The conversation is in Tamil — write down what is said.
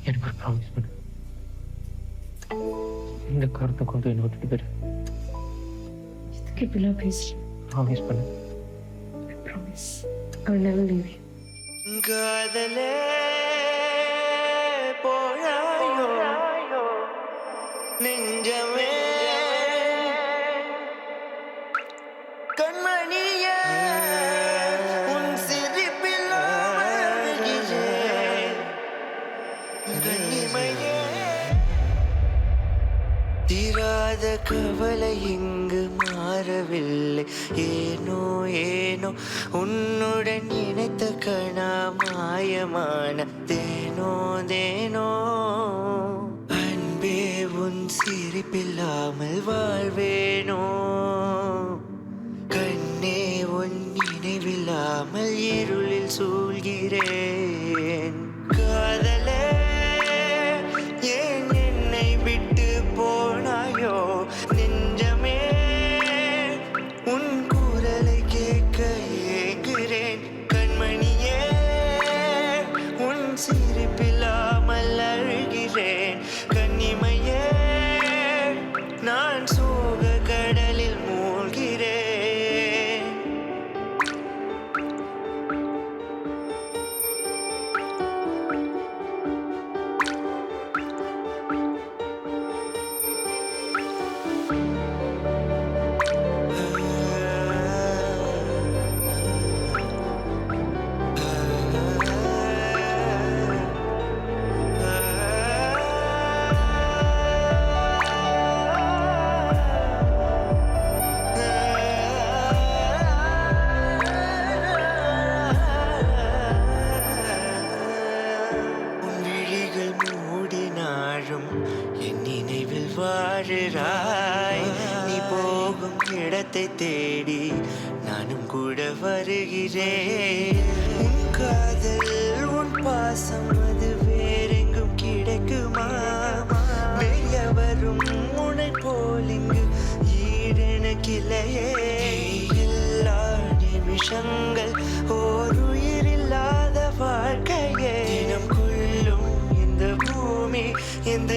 எனக்கு ஒரு ப்ராமிஸ் பண்ணு. இந்த காரணத்தை கொண்டு என்னை விட்டுட்டு போயிரு. எதுக்கு இப்படிலாம் பேசுறேன்? ப்ராமிஸ் பண்ணு. Promise I will never leave you. காதலே போயாயோ நெஞ்சமே கண்மணியே உன் சிரிப்பில் அமர்கிறேன் கண்ணிமையே தீராத கவலை இங்கு மாறவில்லை ஏனோ ஏனோ உன்னுடன் இணைத்த கணா மாயமான தேனோ தேனோ அன்பே உன் சிரிப்பில்லாமல் வாழ்வேனோ கண்ணே உன் நினைவில்லாமல் இருளில் சூழ்கிறேன் காதலே ஏன் என்னை விட்டு போனாயோ நெஞ்சமே உன் குரலை கேட்க ஏங்குகிறேன் கண்மணியே உன் சிரிப்பில்லாமல் அழுகிறேன் கண்ணிமையே நான் சோக கடலில் மூழ்கிறேன். மூடினாலும் என் நினைவில் வாழுறாய் நீ போகும் இடத்தை தேடி நானும் கூட வருகிறேன் உன் காதல் உன் பாசம் அது வேறெங்கும் கிடைக்குமா வெளியவரும் உன்னை போல் இங்கு ஈடெனக்கில்லையே எல்லா நிமிஷங்கள் ஓர் உயிரில்லாத வாழ்க்கையே தினம் கொள்ளும் இந்த பூமி இந்த